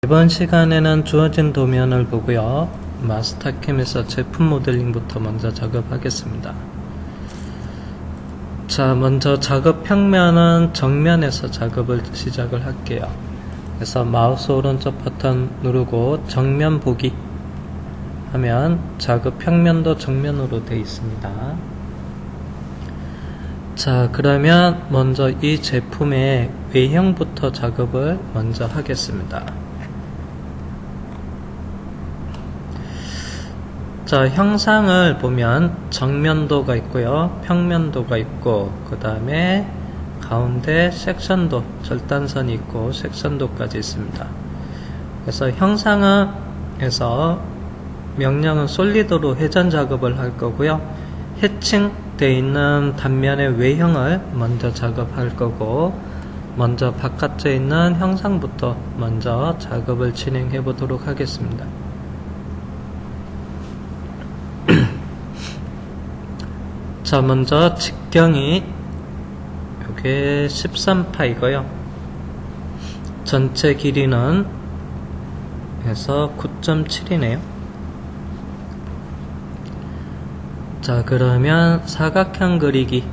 이번 시간에는 주어진 도면을 보고요. 마스터캠에서 제품 모델링부터 먼저 작업하겠습니다. 자, 먼저 작업 평면은 정면에서 작업을 시작을 할게요. 그래서 마우스 오른쪽 버튼 누르고 정면 보기 하면 작업 평면도 정면으로 되어 있습니다. 자, 그러면 먼저 이 제품의 외형부터 작업을 먼저 하겠습니다. 자, 형상을 보면 정면도가 있고요, 평면도가 있고, 그 다음에 가운데 섹션도, 절단선이 있고 섹션도까지 있습니다. 그래서 형상에서 명령은 솔리드로 회전 작업을 할 거고요, 해칭되어 있는 단면의 외형을 먼저 작업할 거고, 먼저 바깥에 있는 형상부터 먼저 작업을 진행해 보도록 하겠습니다. 자, 먼저 직경이 요게 13파이고요. 전체 길이는 해서 9.7이네요. 자, 그러면 사각형 그리기.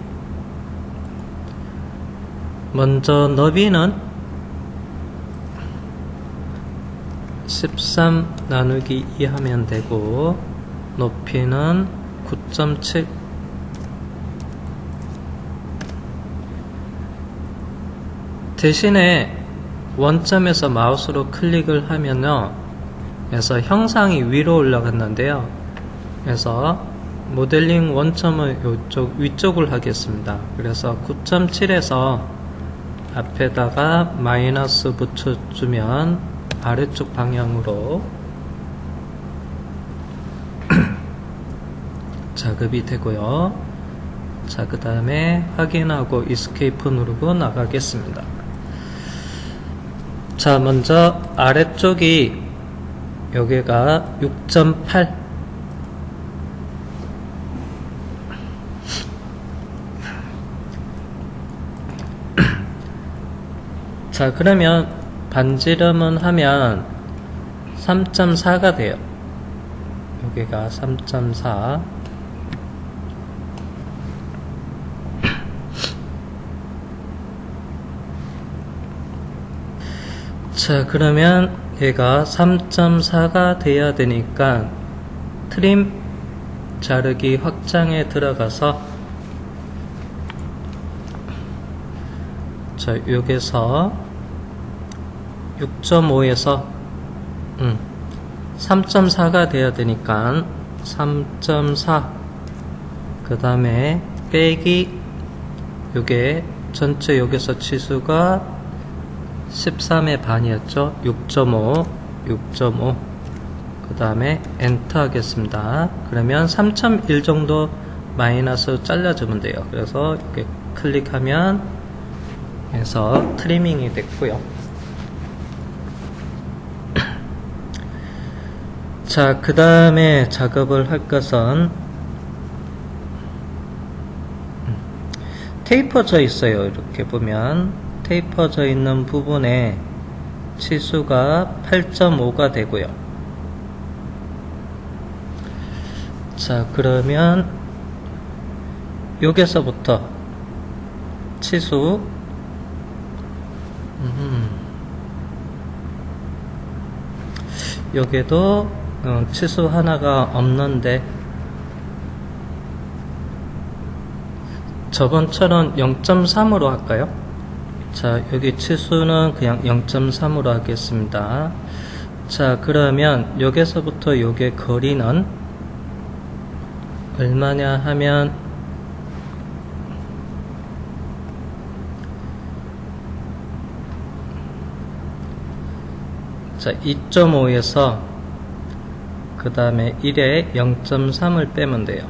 먼저 너비는 13 나누기 2 하면 되고, 높이는 9.7. 대신에 원점에서 마우스로 클릭을 하면요, 그래서 형상이 위로 올라갔는데요, 그래서 모델링 원점을 이쪽 위쪽을 하겠습니다. 그래서 9.7에서 앞에다가 마이너스 붙여주면 아래쪽 방향으로 작업이 되고요. 자, 그 다음에 확인하고 이스케이프 누르고 나가겠습니다. 자, 먼저 아래쪽이 여기가 6.8. 자, 그러면 반지름은 하면 3.4가 돼요. 여기가 3.4. 자, 그러면 얘가 3.4가 돼야 되니까 트림 자르기 확장에 들어가서, 자, 여기서 6.5에서 3.4가 돼야 되니까 3.4, 그 다음에 빼기 요게 전체 여기서 치수가 13의 반이었죠. 6.5, 6.5. 그 다음에 엔터 하겠습니다. 그러면 3.1 정도 마이너스 잘라주면 돼요. 그래서 이렇게 클릭하면 해서 트리밍이 됐고요. 자, 그 다음에 작업을 할 것은 테이퍼져 있어요. 이렇게 보면 테이퍼져 있는 부분에 치수가 8.5가 되고요. 자, 그러면 여기서부터 치수 여기도 치수 하나가 없는데, 저번처럼 0.3으로 할까요? 자, 여기 치수는 그냥 0.3으로 하겠습니다. 자, 그러면 여기서부터 요게 거리는 얼마냐 하면 자, 2.5에서 그 다음에 1에 0.3을 빼면 돼요.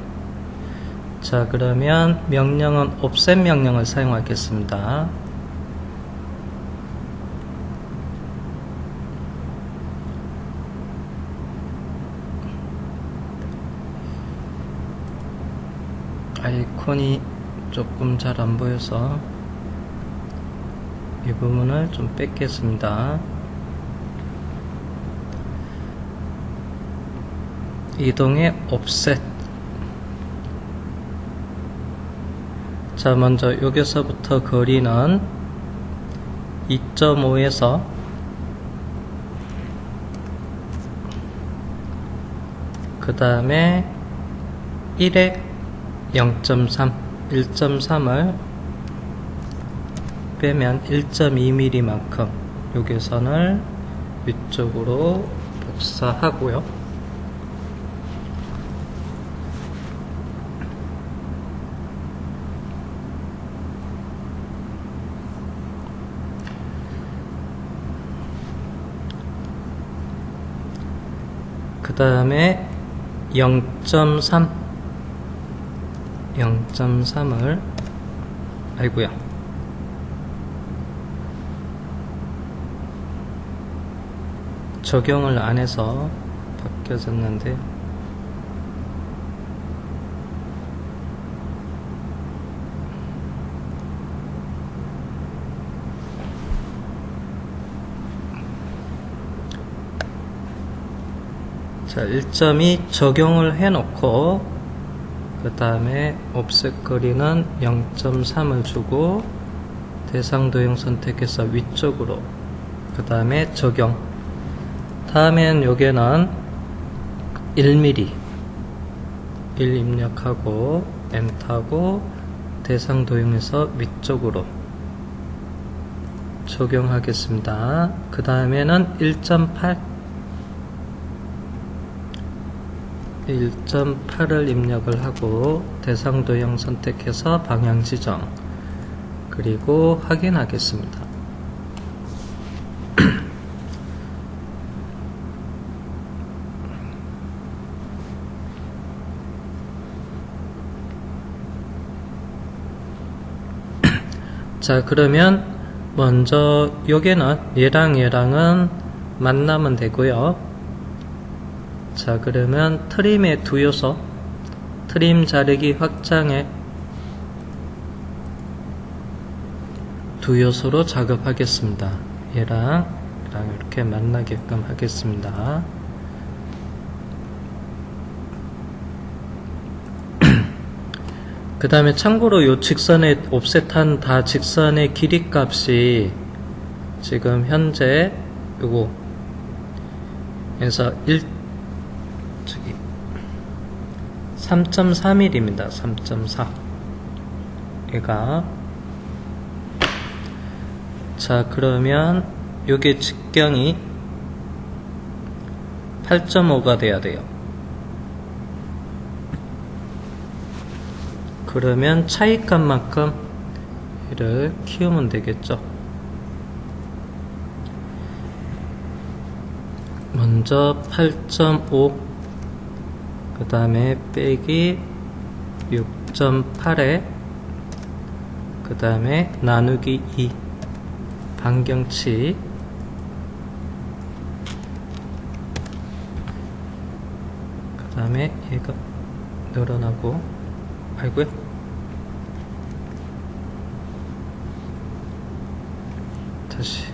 자, 그러면 명령은 offset 명령을 사용하겠습니다. 아이콘이 조금 잘 안 보여서 이 부분을 좀 뺏겠습니다. 이동의 옵셋. 자, 먼저 여기서부터 거리는 2.5에서 그 다음에 1에 0.3, 1.3을 빼면 1.2mm만큼 여기선을 위쪽으로 복사하고요. 그 다음에 0.3을 아이고야, 적용을 안 해서 바뀌어졌는데, 자, 1.2 적용을 해놓고 그 다음에 옵셋 거리는 0.3을 주고 대상 도형 선택해서 위쪽으로, 그 다음에 적용. 다음엔 여기는 1mm 1 입력하고 엔터하고 대상 도형에서 위쪽으로 적용하겠습니다. 그 다음에는 1.8을 입력을 하고 대상 도형 선택해서 방향 지정, 그리고 확인하겠습니다. 자, 그러면 먼저 여기는 얘랑은 만나면 되고요. 자, 그러면 트림의 두 요소, 트림 자르기 확장의 두 요소로 작업하겠습니다. 얘랑 이렇게 만나게끔 하겠습니다. 그 다음에 참고로 요 직선에 옵셋한 다 직선의 길이 값이 지금 현재 요거 그래서 3.3mm입니다. 3.4 얘가. 자, 그러면 요게 직경이 8.5가 돼야 돼요. 그러면 차이값만큼 얘를 키우면 되겠죠. 먼저 8.5, 그 다음에 빼기 6.8에 그 다음에 나누기 2 반경치, 그 다음에 얘가 늘어나고, 아이고요, 다시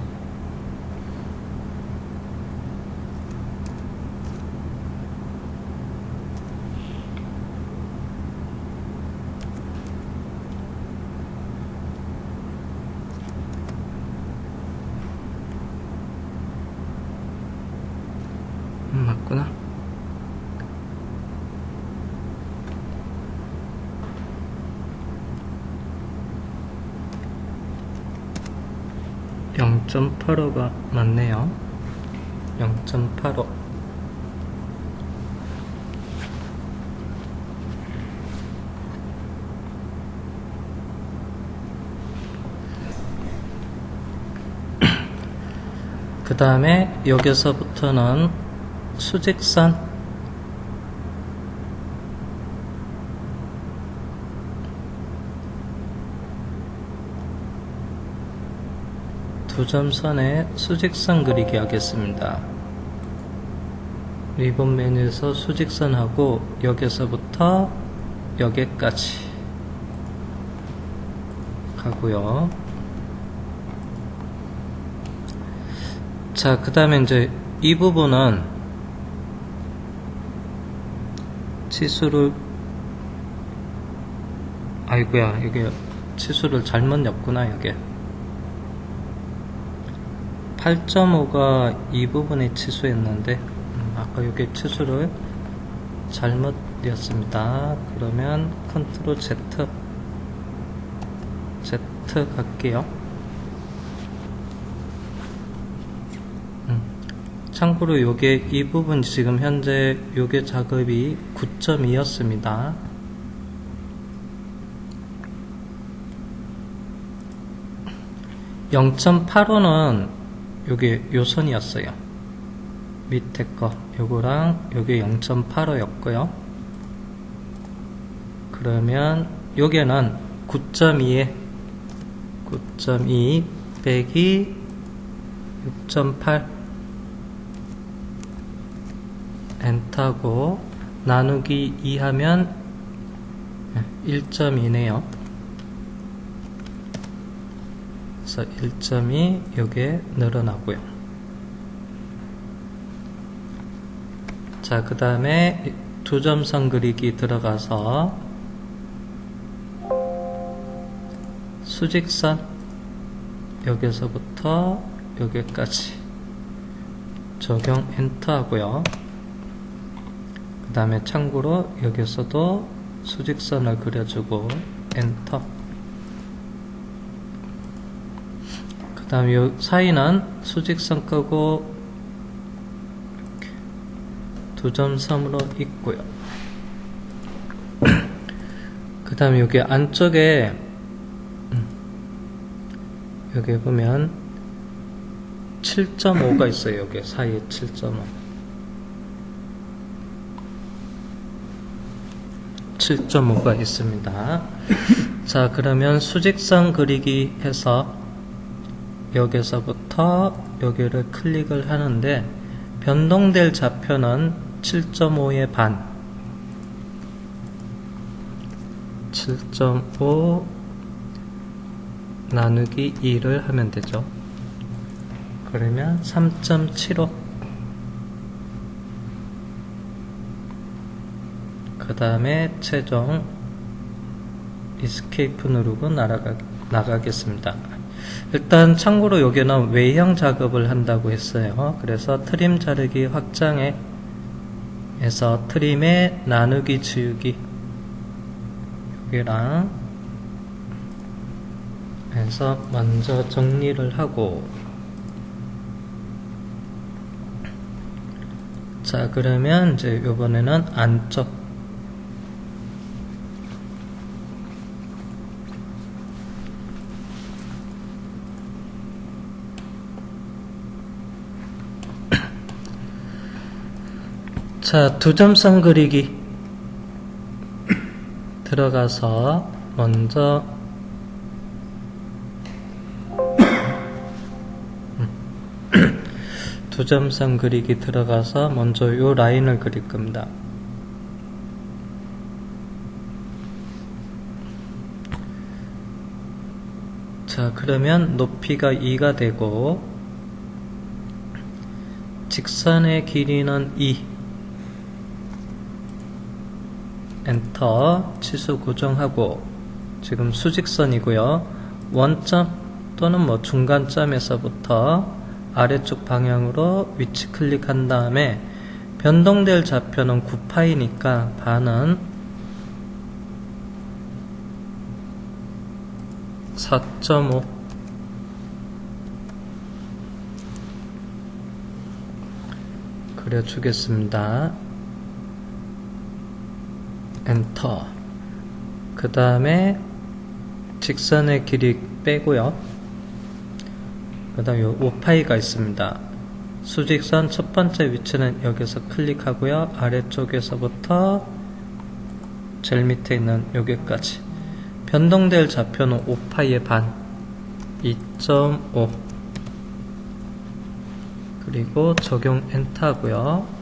맞구나. (0.85가) 맞네요. 0.85. 그 다음에 여기서부터는 수직선 두 점선에 수직선 그리기 하겠습니다. 리본 메뉴에서 수직선하고 여기서부터 여기까지 가고요. 자, 그 다음에 이제 이 부분은 치수를 아이고야, 이게 치수를 잘못 였구나. 여기 8.5가 이 부분의 치수였는데 아까 여기 치수를 잘못 였습니다. 그러면 컨트롤 Z 갈게요. 참고로 요게 이 부분 지금 현재 요게 작업이 9.2였습니다. (0.85는) 요게 요 선이었어요. 밑에 거 요거랑 요게 0.85였고요. 그러면 요게는 9.2에 9.2 빼기 6.8 엔터고 나누기 2 하면 1.2네요. 그래서 1.2 요게 늘어나고요. 자, 그 다음에 두점선 그리기 들어가서 수직선 여기서부터 여기까지 적용 엔터 하고요. 그 다음에 참고로 여기서도 수직선을 그려주고 엔터. 그 다음에 요 사이는 수직선 끄고 두점선으로 있고요. 그 다음에 여기 안쪽에 여기 보면 7.5가 있어요. 여기 사이에 7.5 7.5가 있습니다. 자, 그러면 수직선 그리기 해서 여기서부터 여기를 클릭을 하는데 변동될 좌표는 7.5의 반 7.5 나누기 2를 하면 되죠. 그러면 3.75 그 다음에 최종 이스케이프 누르고 나가겠습니다. 일단 참고로 여기는 외형 작업을 한다고 했어요. 그래서 트림 자르기 확장에 에서 트림에 나누기 지우기 여기랑 해서 먼저 정리를 하고, 자, 그러면 이제 요번에는 안쪽 자, 두점선 그리기 들어가서 먼저 두점선 그리기 들어가서 먼저 요 라인을 그릴 겁니다. 자, 그러면 높이가 2가 되고 직선의 길이는 2 엔터 치수 고정하고, 지금 수직선이고요. 원점 또는 뭐 중간점에서부터 아래쪽 방향으로 위치 클릭한 다음에 변동될 좌표는 9파이니까 반은 4.5 그려주겠습니다. 엔터. 그 다음에 직선의 길이 빼고요. 그 다음에 5파이가 있습니다. 수직선 첫 번째 위치는 여기서 클릭하고요. 아래쪽에서부터 제일 밑에 있는 여기까지 변동될 좌표는 5파이의 반 2.5 그리고 적용 엔터 하고요.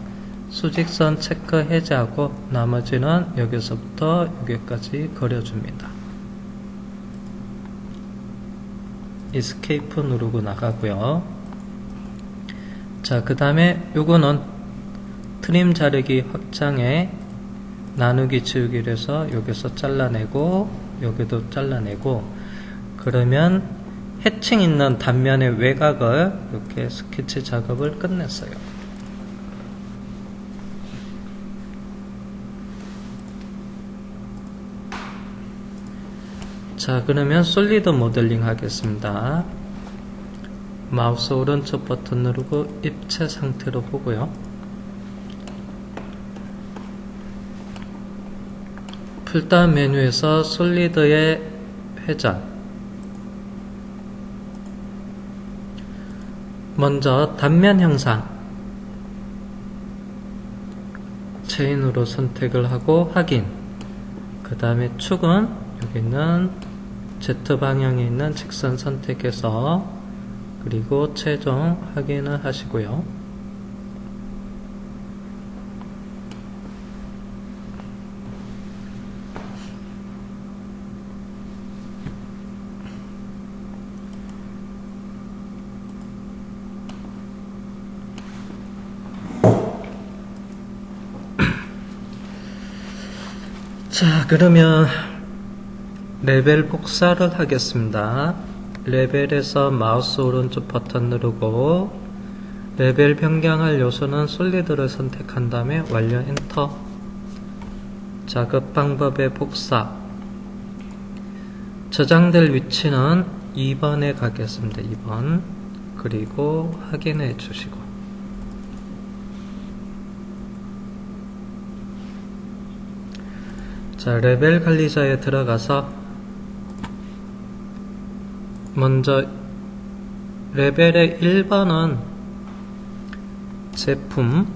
수직선 체크 해제하고 나머지는 여기서부터 여기까지 그려줍니다. 이스케이프 누르고 나가고요. 자, 그 다음에 요거는 트림 자르기 확장에 나누기 지우기를 해서 여기서 잘라내고 여기도 잘라내고, 그러면 해칭 있는 단면의 외곽을 이렇게 스케치 작업을 끝냈어요. 자, 그러면 솔리드 모델링 하겠습니다. 마우스 오른쪽 버튼 누르고 입체 상태로 보고요. 풀다운 메뉴에서 솔리드의 회전, 먼저 단면 형상 체인으로 선택을 하고 확인, 그 다음에 축은 여기는 Z방향에 있는 직선 선택해서, 그리고 최종 확인을 하시고요. 자, 그러면 레벨 복사를 하겠습니다. 레벨에서 마우스 오른쪽 버튼 누르고 레벨 변경할 요소는 솔리드를 선택한 다음에 완료 엔터. 작업 방법의 복사, 저장될 위치는 2번에 가겠습니다. 2번. 그리고 확인해 주시고, 자, 레벨 관리자에 들어가서 먼저 레벨의 1번은 제품,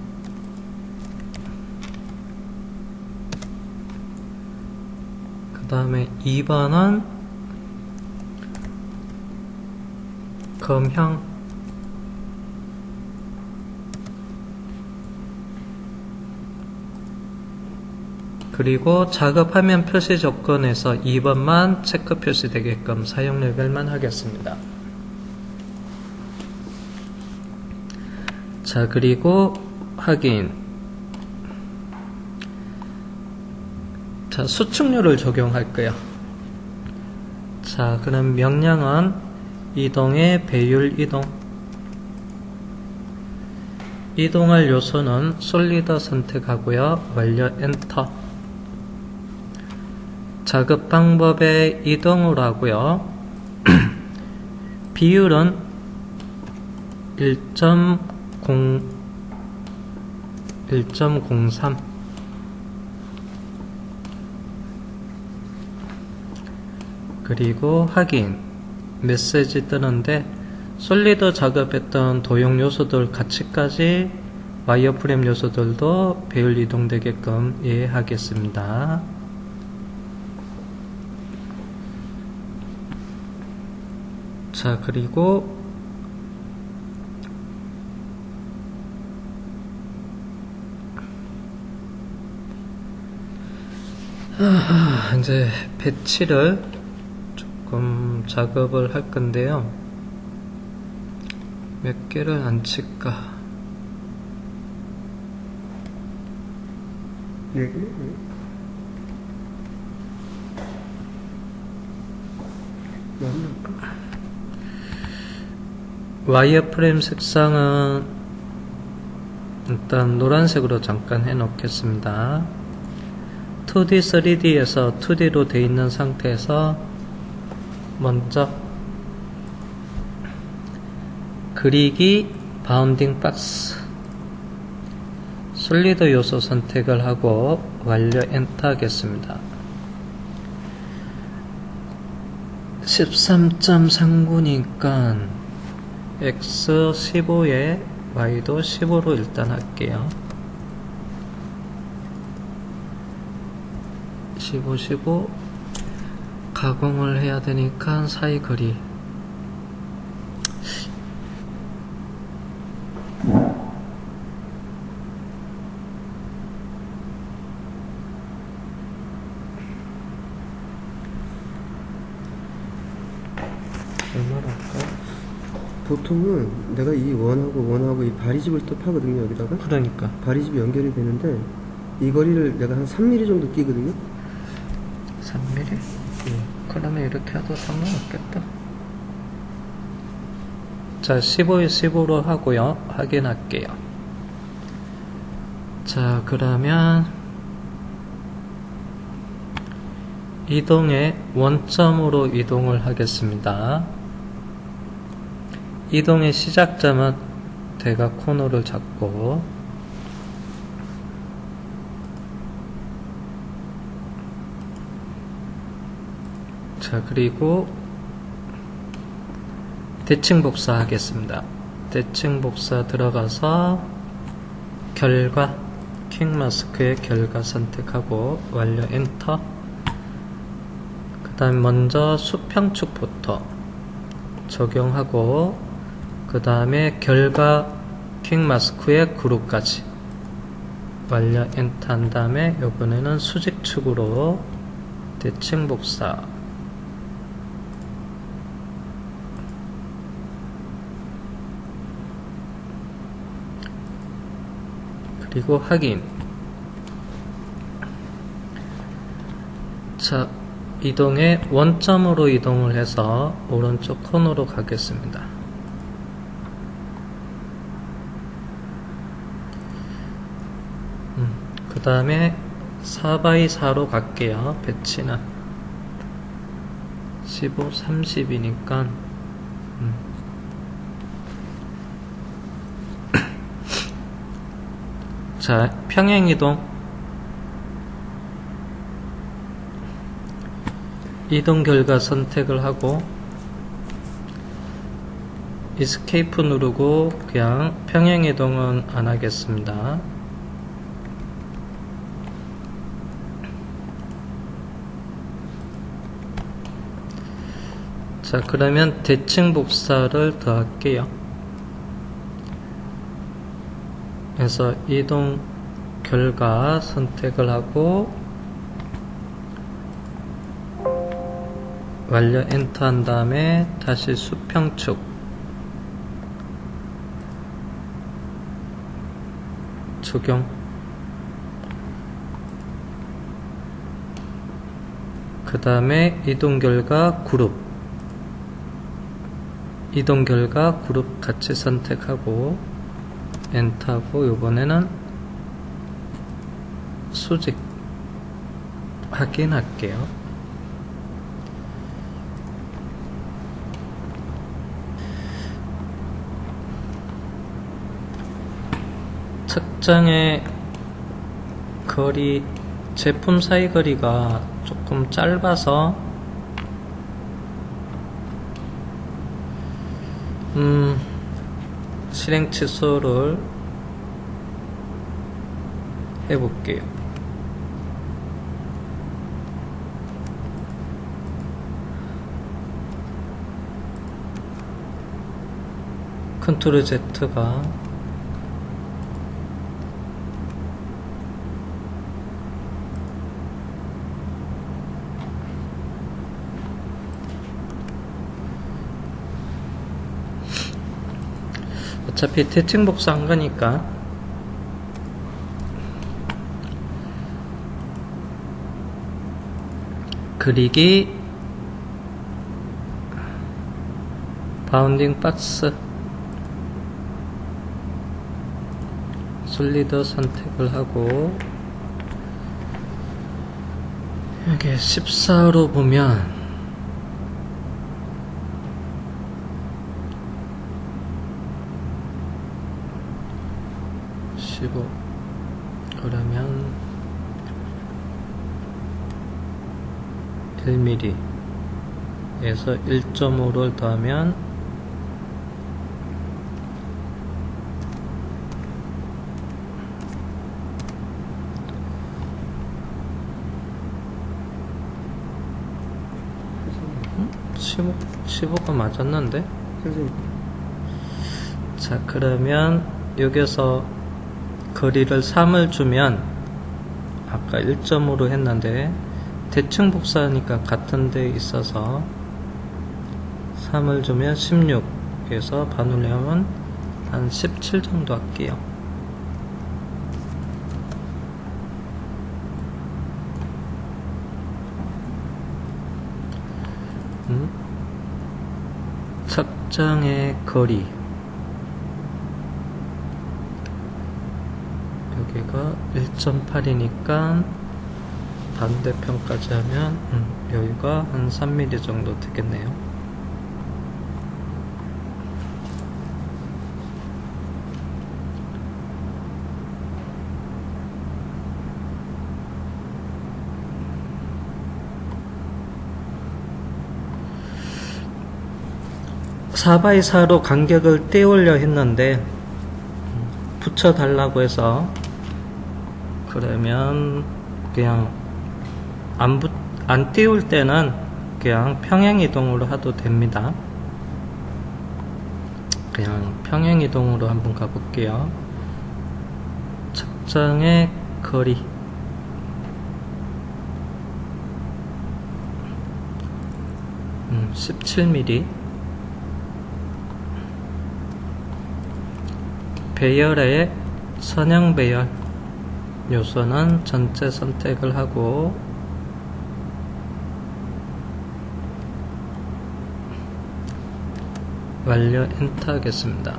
그 다음에 2번은 검형, 그리고 작업화면 표시 조건에서 2번만 체크 표시되게끔 사용 레벨만 하겠습니다. 자, 그리고 확인. 자, 수축률을 적용할 거예요. 자, 그럼 명령은 이동의 배율 이동. 이동할 요소는 솔리드 선택하고요. 완료 엔터. 작업 방법에 이동을 하고요. 비율은 1.03. 그리고 확인. 메시지 뜨는데 솔리드 작업했던 도형 요소들 가치까지 와이어프레임 요소들도 배율 이동되게끔 이해하겠습니다. 자, 그리고 이제 배치를 조금 작업을 할 건데요. 몇 개를 안 칠까? 4개? 맞나? 와이어프레임 색상은 일단 노란색으로 잠깐 해 놓겠습니다. 2D, 3D에서 2D로 되어 있는 상태에서 먼저 그리기 바운딩 박스 솔리드 요소 선택을 하고 완료 엔터 하겠습니다. 13.39니까 X 15에 Y도 15로 일단 할게요. 15, 15 가공을 해야 되니까 사이 거리 얼마나 할까? 보통은 내가 이 원하고 이 바리집을 또 파거든요. 여기다가 그러니까 바리집이 연결이 되는데 이 거리를 내가 한 3mm 정도 끼거든요. 3mm? 그러면 이렇게 해도 상관없겠다. 자, 15에 15로 하고요. 확인할게요. 자, 그러면 이동의 원점으로 이동을 하겠습니다. 이동의 시작점은 대각 코너를 잡고, 자, 그리고 대칭 복사 하겠습니다. 대칭 복사 들어가서 결과, 킹 마스크의 결과 선택하고 완료 엔터. 그 다음 먼저 수평축부터 적용하고, 그 다음에 결과 킹 마스크의 그룹까지 완료 엔터 한 다음에 이번에는 수직축으로 대칭 복사. 그리고 확인. 자, 이동의 원점으로 이동을 해서 오른쪽 코너로 가겠습니다. 그 다음에 4x4로 갈게요. 배치는 15, 30이니까 자, 평행이동. 이동 결과 선택을 하고 이스케이프 누르고 그냥 평행이동은 안 하겠습니다. 자, 그러면 대칭 복사를 더 할게요. 그래서 이동 결과 선택을 하고 완료 엔터 한 다음에 다시 수평축, 적용. 그 다음에 이동 결과 그룹, 이동 결과 그룹 같이 선택하고 엔터하고 이번에는 수직 확인할게요. 측정의 거리, 제품 사이 거리가 조금 짧아서 실행 취소를 해볼게요. 컨트롤 Z가 어차피 대칭 복사한 거니까 그리기 바운딩 박스 솔리드 선택을 하고 여기 14로 보면 15 그러면 1mm 에서 1.5를 더하면 15가 맞았는데? 선생님, 자, 그러면 여기서 거리를 3을 주면 아까 1.5로 했는데 대칭 복사하니까 같은 데 있어서 3을 주면 16에서 반올림하면 한 17 정도 할게요. 책장의 거리, 여기가 1.8이니까 반대편까지 하면 여기가 한 3mm 정도 되겠네요. (4x4) 간격을 떼우려 했는데 붙여달라고 해서, 그러면 그냥 안 띄울 때는 그냥 평행이동으로 해도 됩니다. 그냥 평행이동으로 한번 가볼게요. 책장의 거리, 음, 17mm. 배열의 선형 배열 요소는 전체 선택을 하고, 완료 엔터 하겠습니다.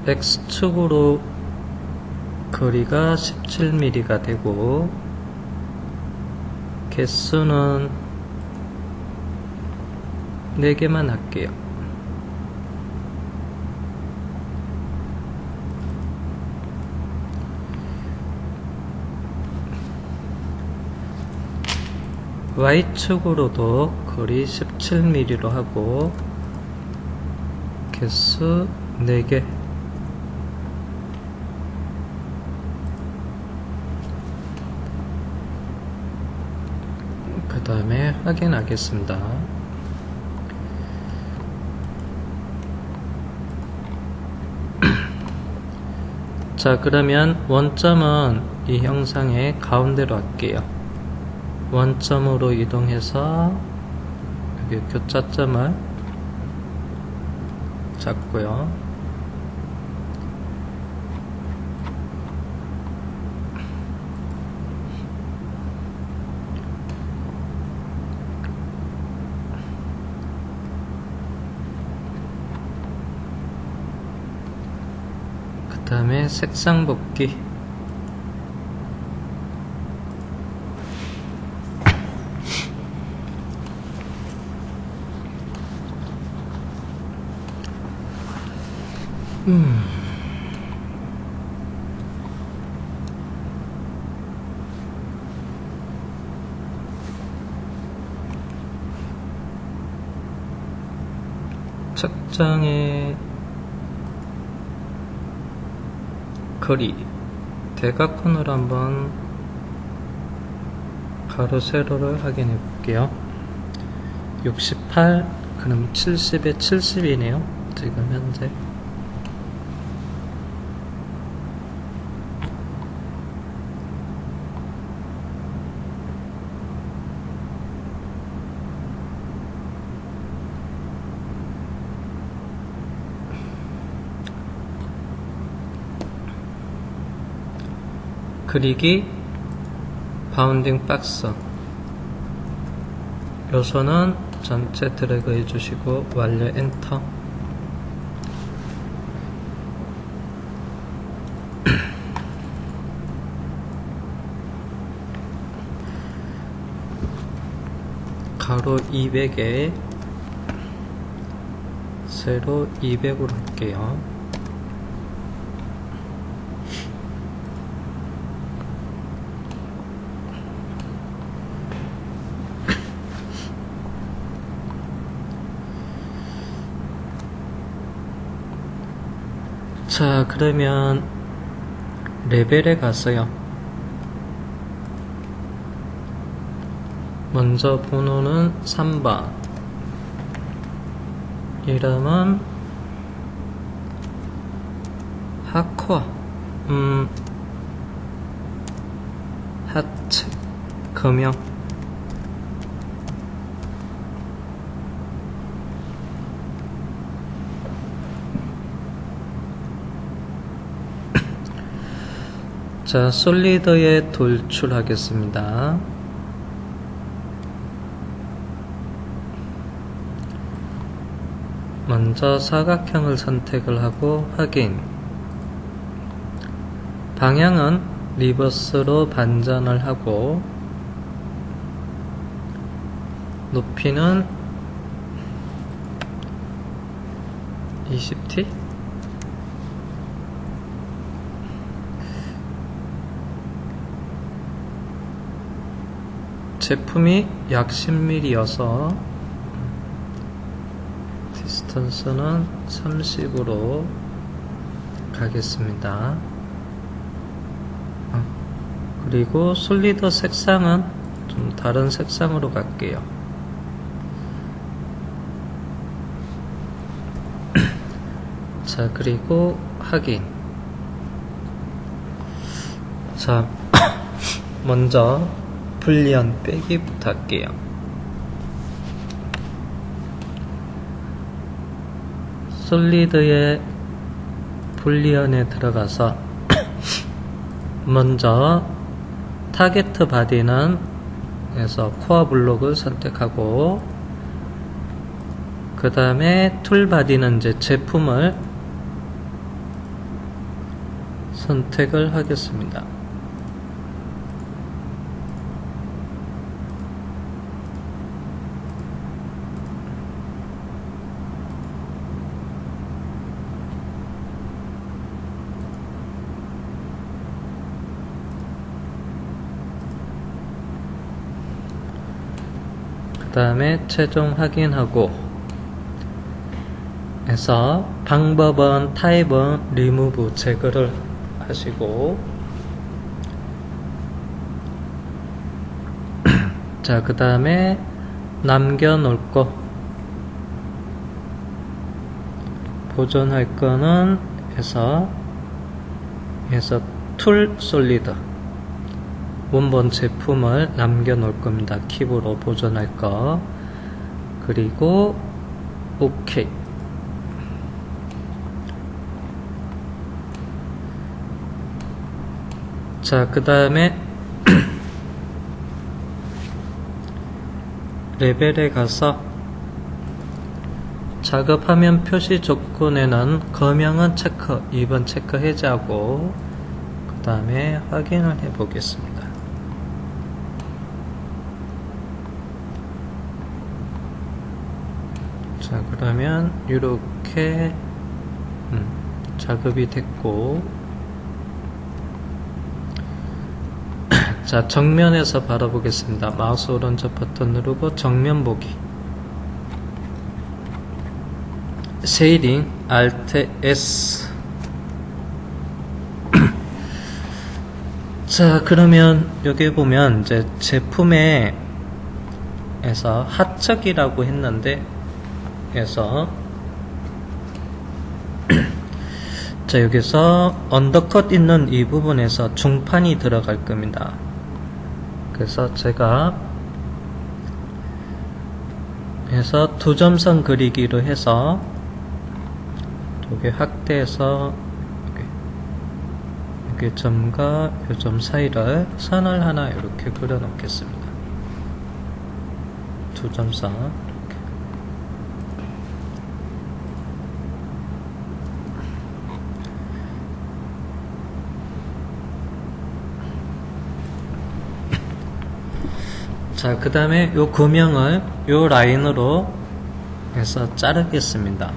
X축으로 거리가 17mm가 되고, 개수는 4개만 할게요. Y축으로도 거리 17mm로 하고, 개수 4개. 그 다음에 확인하겠습니다. 자, 그러면 원점은 이 형상의 가운데로 할게요. 원점으로 이동해서 여기 교차점을 잡고요. 그 다음에 색상 복귀. 책장의 거리, 대각선으로 한번 가로 세로를 확인해 볼게요. 68, 그럼 70에 70이네요 지금 현재. 그리기 바운딩 박스 요소는 전체 드래그 해주시고 완료 엔터. 가로 200에 세로 200으로 할게요. 자, 그러면 레벨에 가서요. 먼저 번호는 3번, 이름은 하코아, 하트, 금형. 자, 솔리드에 돌출하겠습니다. 먼저 사각형을 선택을 하고 확인. 방향은 리버스로 반전을 하고 높이는 20t? 제품이 약 10mm여서 디스턴스는 30으로 가겠습니다. 그리고 솔리드 색상은 좀 다른 색상으로 갈게요. 자, 그리고 확인. 자, 먼저 불리언 빼기부터 할게요. 솔리드의 불리언에 들어가서 먼저 타겟 바디는 에서 코어 블록을 선택하고 그 다음에 툴 바디는 이제 제품을 선택을 하겠습니다. 그 다음에 최종 확인하고 해서 방법은 타입은 리무브 제거를 하시고 자, 그 다음에 남겨놓을 거 보존할 거는 해서 툴 솔리드 원본 제품을 남겨놓을 겁니다. 킵으로 보존할 거. 그리고 OK. 자, 그 다음에 레벨에 가서 작업화면 표시 조건에는 검형은 체크, 2번 체크 해제하고 그 다음에 확인을 해 보겠습니다. 자, 그러면 이렇게 작업이 됐고 자, 정면에서 바라보겠습니다. 마우스 오른쪽 버튼 누르고 정면 보기. 쉐이딩 Alt S. 자, 그러면 여기 보면 이제 제품에서 하측이라고 했는데 해서 자, 여기서 언더컷 있는 이 부분에서 중판이 들어갈 겁니다. 그래서 제가 두 점선 그리기로 해서 여기 확대해서 여기 점과 이 점 사이를 선을 하나 이렇게 그려 놓겠습니다. 두 점선 이렇게. 자, 그 다음에 요 금형을 요 라인으로 해서 자르겠습니다.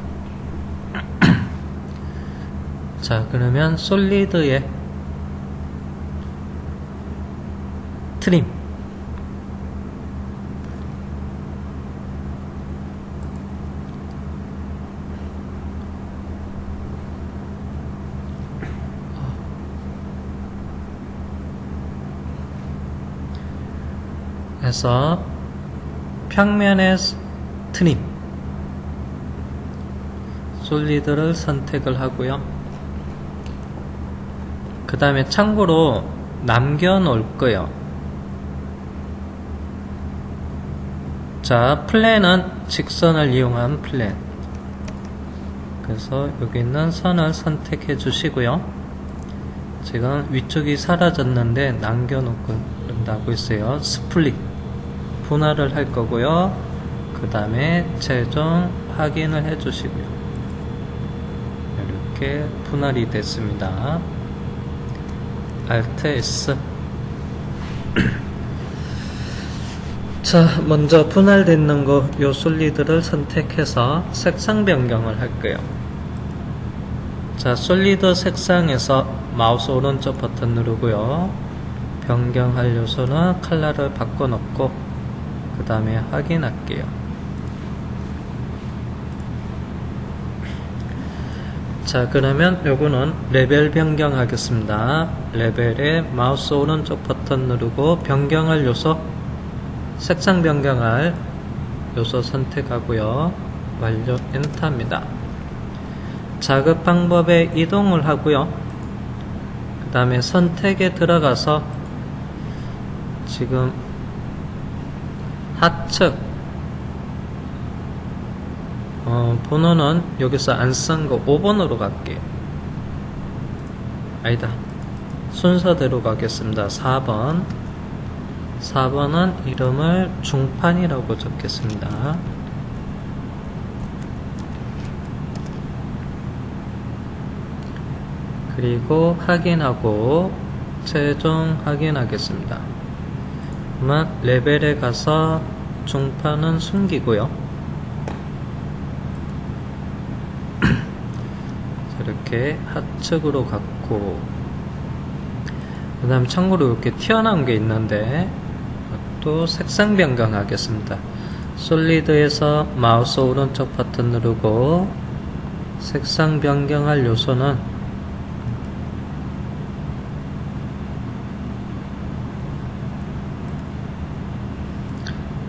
자, 그러면 솔리드에 트림 해서 평면의 트림 솔리드를 선택을 하고요. 그 다음에 참고로 남겨 놓을 거예요. 자, 플랜은 직선을 이용한 플랜. 그래서 여기 있는 선을 선택해 주시고요. 지금 위쪽이 사라졌는데 남겨놓고 있어요. 스플릿 분할을 할 거고요. 그 다음에 최종 확인을 해 주시고요. 이렇게 분할이 됐습니다. Alt S. 자, 먼저 분할되는 요 솔리드를 선택해서 색상 변경을 할게요. 자, 솔리드 색상에서 마우스 오른쪽 버튼 누르고요. 변경할 요소는 컬러를 바꿔놓고 그 다음에 확인할게요. 자, 그러면 요거는 레벨 변경하겠습니다. 레벨에 마우스 오른쪽 버튼 누르고 변경할 요소, 색상 변경할 요소 선택하고요. 완료 엔터입니다. 작업 방법에 이동을 하고요. 그 다음에 선택에 들어가서 지금 하측 번호는 여기서 안 쓴 거 5번으로 갈게요. 아니다, 순서대로 가겠습니다. 4번 4번은 이름을 중판이라고 적겠습니다. 그리고 확인하고 최종 확인하겠습니다. 그러면 레벨에 가서 중판은 숨기고요. 이렇게 하측으로 갔고, 그 다음 참고로 이렇게 튀어나온 게 있는데 또 색상 변경하겠습니다. 솔리드에서 마우스 오른쪽 버튼 누르고 색상 변경할 요소는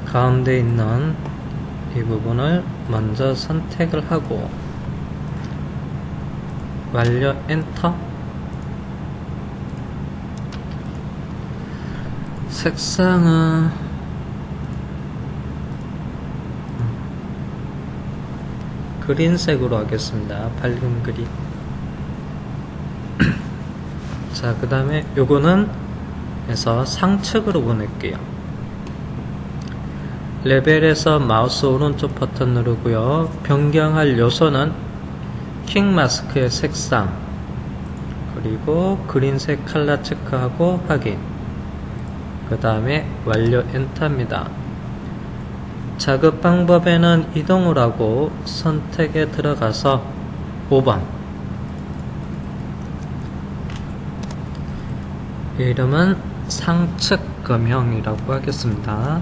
가운데 있는 이 부분을 먼저 선택을 하고 완료 엔터. 색상은 그린색으로 하겠습니다. 밝은 그린. 자, 그 다음에 요거는 해서 상측으로 보낼게요. 레벨에서 마우스 오른쪽 버튼 누르고요. 변경할 요소는 킥 마스크의 색상, 그리고 그린색 컬러 체크하고 확인. 그 다음에 완료 엔터입니다. 작업 방법에는 이동을 하고 선택에 들어가서 5번 이름은 상측 검형이라고 하겠습니다.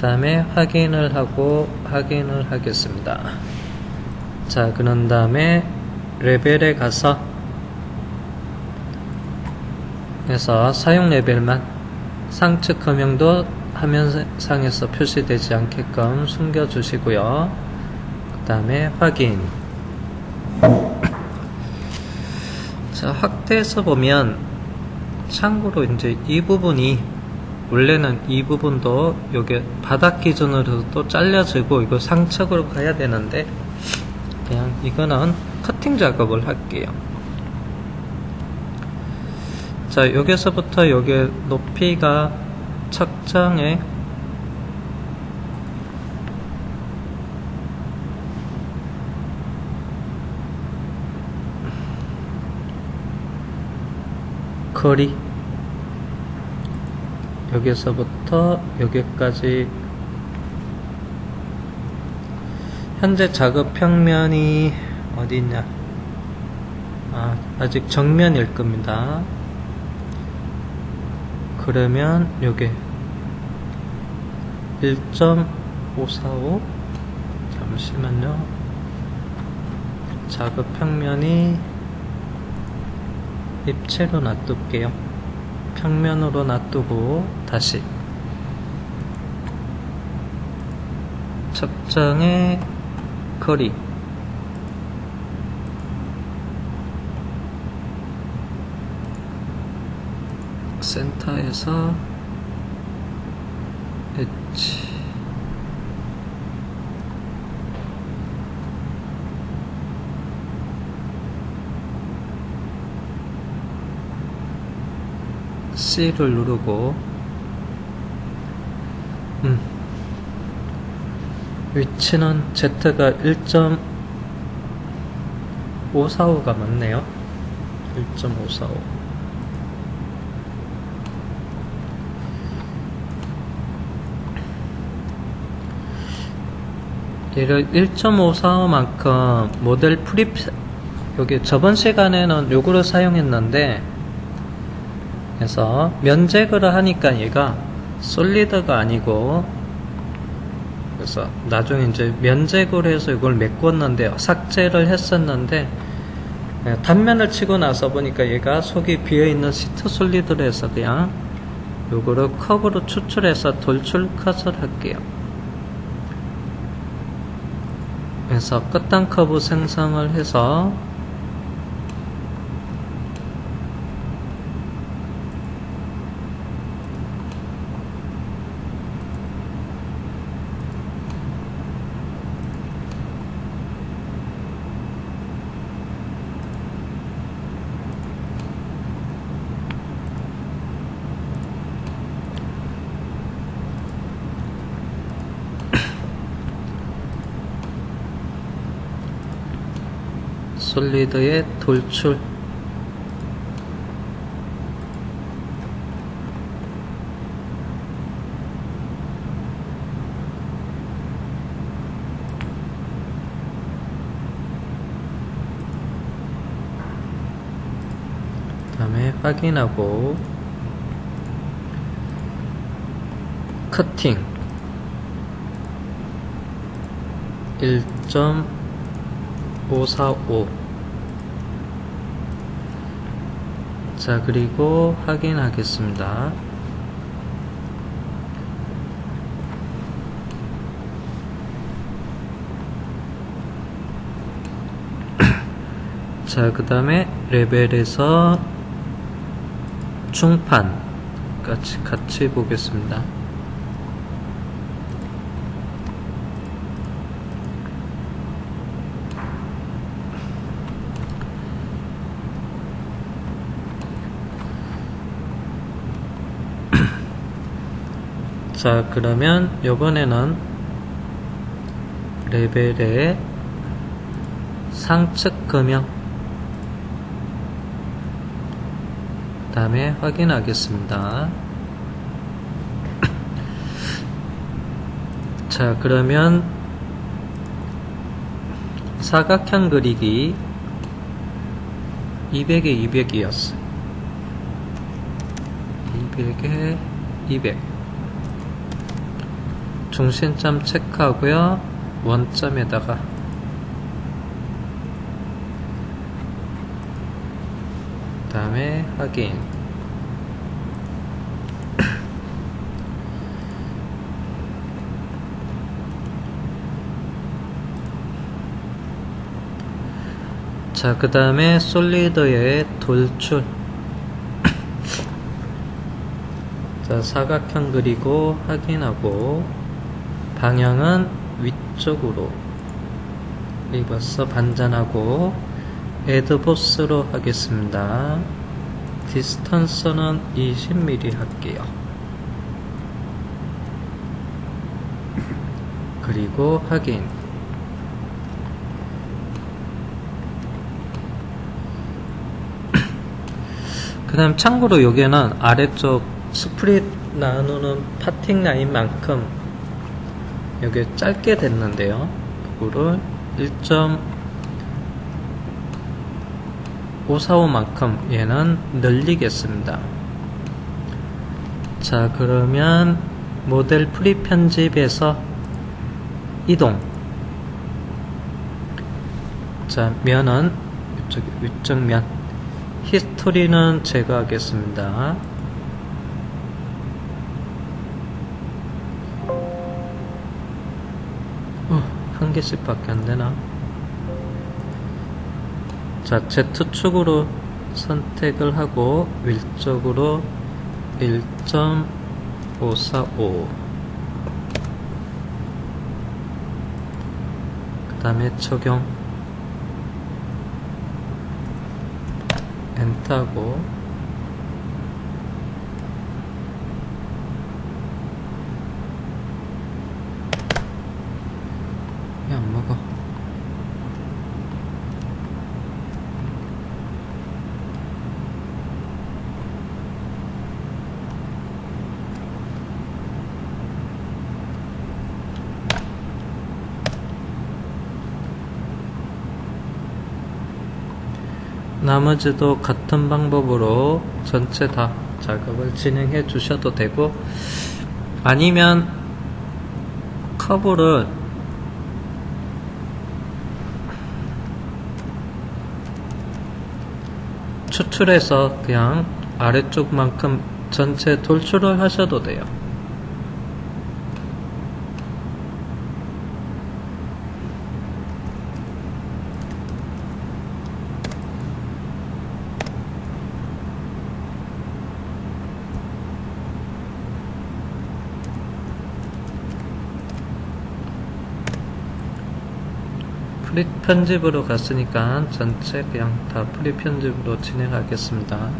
그 다음에 확인을 하고 확인을 하겠습니다. 자, 그런 다음에 레벨에 가서 해서 사용 레벨만, 상측 검형도 화면상에서 표시되지 않게끔 숨겨 주시고요. 그 다음에 확인. 자, 확대해서 보면 참고로 이제 이 부분이 원래는 이 부분도 요게 바닥 기준으로 또 잘려지고 이거 상측으로 가야 되는데 그냥 이거는 커팅 작업을 할게요. 자, 여기서부터 여기 높이가 측정에 거리, 여기서부터 여기까지 현재 작업 평면이 어디 있냐? 아직 정면일 겁니다. 그러면 요게 1.545, 잠시만요. 작업 평면이 입체로 놔둘게요. 평면으로 놔두고 다시 측정의 거리, 센터에서 H, C를 누르고 위치는 Z가 1.545가 맞네요. 1.545. 이를 1.545만큼 모델 프리 여기 저번 시간에는 요거를 사용했는데 그래서 면제거를 하니까 얘가 솔리드가 아니고 그래서 나중에 이제 면제거를 해서 이걸 메꿨는데 삭제를 했었는데 단면을 치고 나서 보니까 얘가 속이 비어있는 시트 솔리드로 해서 그냥 요거를 컵으로 추출해서 돌출 컷을 할게요. 그래서 끝단 커브 생성을 해서 솔리드의 돌출 그 다음에 확인하고 커팅 1.545 자 그리고 확인하겠습니다. 자 그 다음에 레벨에서 중판 같이 보겠습니다. 자 그러면 요번에는 레벨의 상측 금형 그 다음에 확인하겠습니다. 자 그러면 사각형 그리기 200에 200이었어. 200에 200 중심점 체크하고요. 원점에다가 그 다음에 확인. 자 그 다음에 솔리드의 돌출 자 사각형 그리고 확인하고 방향은 위쪽으로 리버스 반전하고 애드보스로 하겠습니다. 디스턴스는 20mm 할게요. 그리고 확인. 그 다음 참고로 여기는 아래쪽 스프릿 나누는 파팅 라인만큼 여기 짧게 됐는데요. 이거를 1.545만큼 얘는 늘리겠습니다. 자 그러면 모델 프리 편집에서 이동. 자 면은 이쪽 위쪽 면 히스토리는 제거하겠습니다. 한 개씩밖에 안 되나? 자, Z축으로 선택을 하고 위쪽으로 1.545 그 다음에 적용 엔터하고 안 먹어. 나머지도 같은 방법으로 전체 다 작업을 진행해 주셔도 되고, 아니면 커브를 추출해서 그냥 아래쪽만큼 전체 돌출을 하셔도 돼요. 프리 편집으로 갔으니까 전체 그냥 다 프리 편집으로 진행하겠습니다.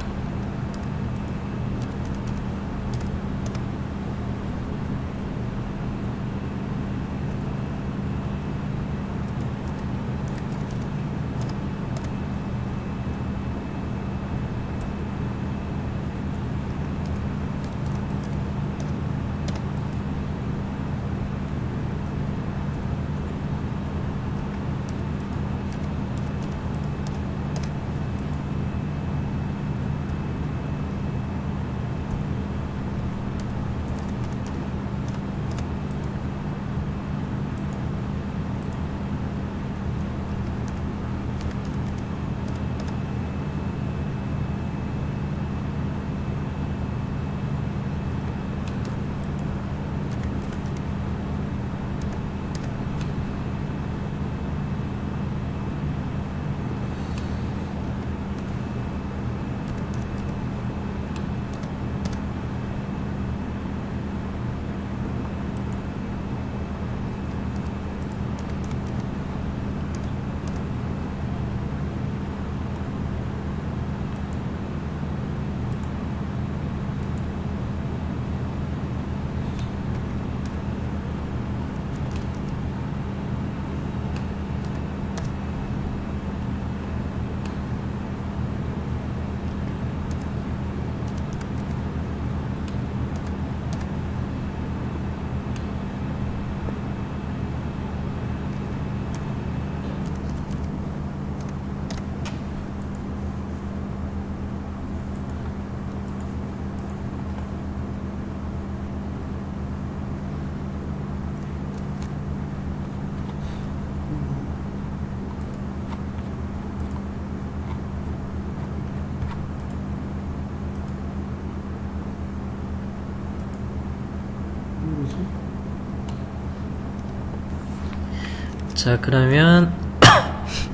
자, 그러면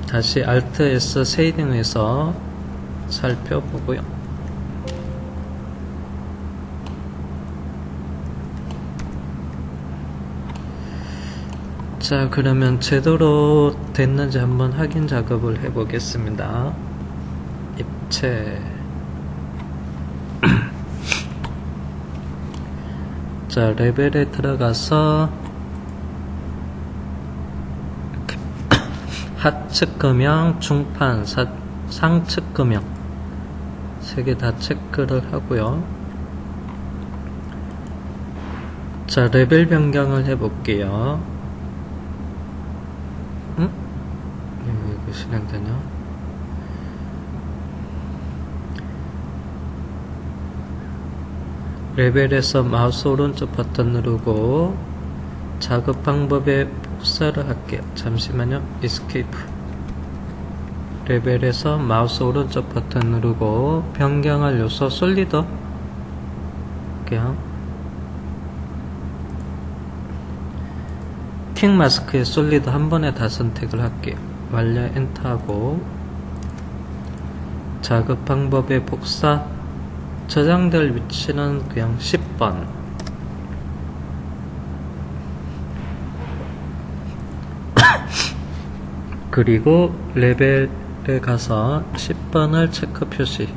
다시 Alt S 쉐이딩에서 살펴보고요. 자, 그러면 제대로 됐는지 한번 확인 작업을 해 보겠습니다. 입체. 자, 레벨에 들어가서 하측 금형, 중판, 상측 금형 세 개 다 체크를 하고요. 자, 레벨 변경을 해 볼게요. 응? 이거 실행되냐? 레벨에서 마우스 오른쪽 버튼 누르고 작업 방법에 복사를 할게요. 잠시만요. Escape. 레벨에서 마우스 오른쪽 버튼 누르고 변경할 요소 솔리드 그냥 킹 마스크의 솔리드 한 번에 다 선택을 할게요. 완료 엔터하고 작업 방법에 복사 저장될 위치는 그냥 10번 그리고 레벨에 가서 10번을 체크 표시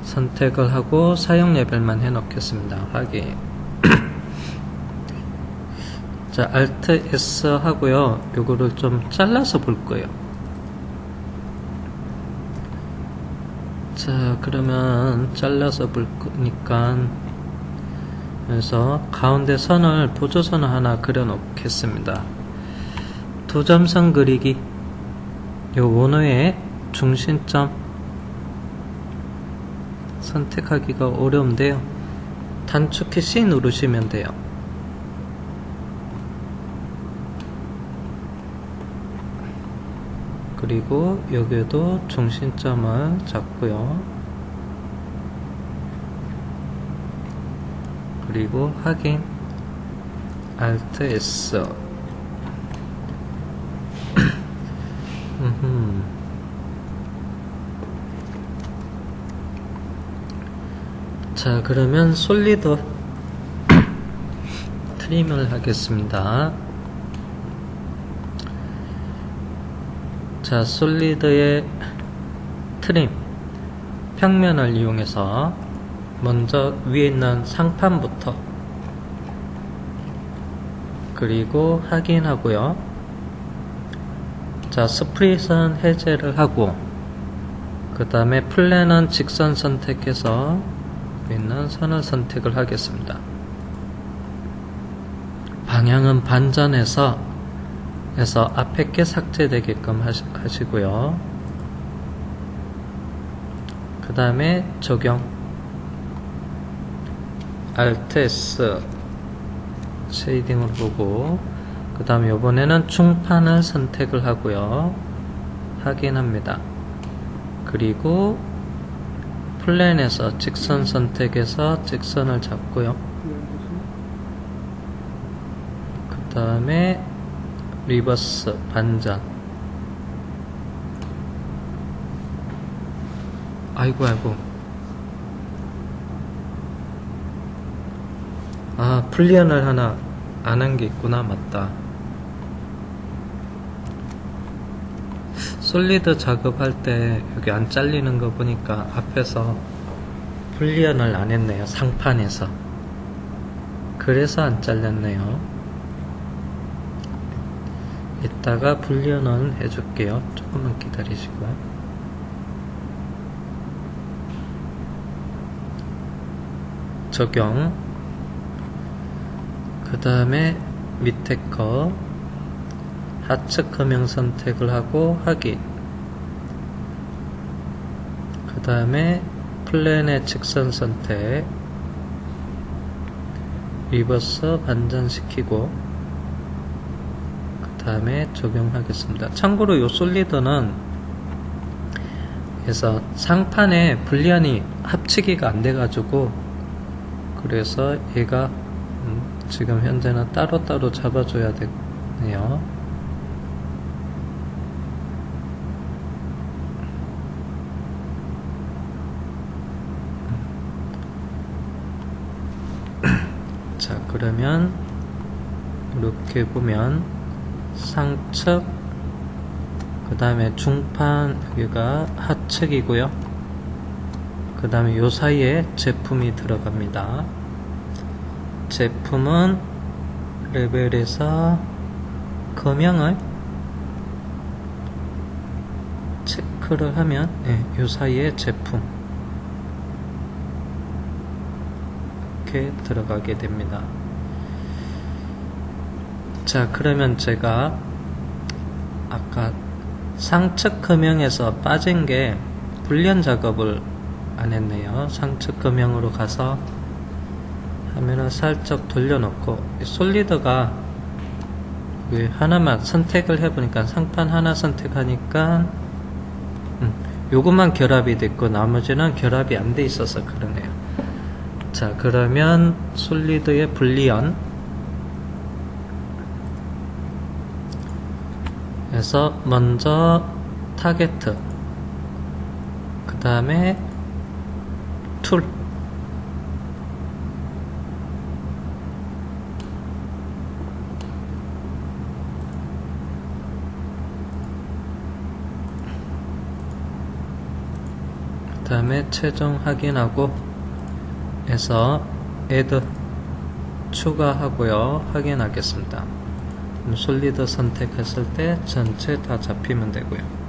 선택을 하고 사용 레벨만 해 놓겠습니다. 확인. 자, Alt S 하고요. 요거를 좀 잘라서 볼 거예요. 자, 그러면 잘라서 볼 거니까, 그래서 가운데 선을, 보조선을 하나 그려 놓겠습니다. 두점선 그리기. 요 원호의 중심점 선택하기가 어려운데요. 단축키 C 누르시면 돼요. 그리고 여기에도 중심점을 잡고요. 그리고 확인 Alt S. 자, 그러면 솔리드 트림을 하겠습니다. 자, 솔리드의 트림 평면을 이용해서 먼저 위에 있는 상판부터, 그리고 확인하고요. 자, 스프릿은 해제를 하고, 그 다음에 플랜은 직선 선택해서 있는 선을 선택을 하겠습니다. 방향은 반전해서 앞에 게 삭제되게끔 하시고요. 그 다음에 적용 Alt S 쉐이딩으로 보고, 그 다음에 이번에는 중판을 선택을 하고요. 확인합니다. 그리고 플랜에서 직선 선택해서 직선을 잡고요. 그 다음에 리버스 반전. 아이고 아, 풀리언을 하나 안 한 게 있구나. 맞다. 솔리드 작업할 때 여기 안 잘리는 거 보니까 앞에서 불리언을 안 했네요. 상판에서. 그래서 안 잘렸네요. 이따가 불리언은 해줄게요. 조금만 기다리시고요. 적용. 그 다음에 밑에 거 하측 금형 선택을 하고 확인. 그 다음에 플랜의 직선 선택, 리버스 반전시키고, 그 다음에 적용하겠습니다. 참고로 요 솔리드는 그래서 상판에 불리언이 합치기가 안 돼가지고, 그래서 얘가 지금 현재는 따로따로 잡아줘야 되네요. 자, 그러면 이렇게 보면 상측, 그 다음에 중판 여기가 하측이고요. 그 다음에 요 사이에 제품이 들어갑니다. 제품은 레벨에서 금형을 체크를 하면 요 사이에 제품 이렇게 들어가게 됩니다. 자, 그러면 제가 아까 상측 금형에서 빠진 게 불련 작업을 안 했네요. 상측 금형으로 가서 화면을 살짝 돌려놓고, 솔리드가 하나만 선택을 해보니까, 상판 하나 선택하니까 요것만 결합이 됐고 나머지는 결합이 안 돼 있어서 그러네요. 자, 그러면 솔리드의 불리언 그래서 먼저 타겟, 그 다음에 툴, 그 다음에 최종 확인하고 해서 add 추가하고요. 확인하겠습니다. 솔리드 선택했을 때 전체 다 잡히면 되고요.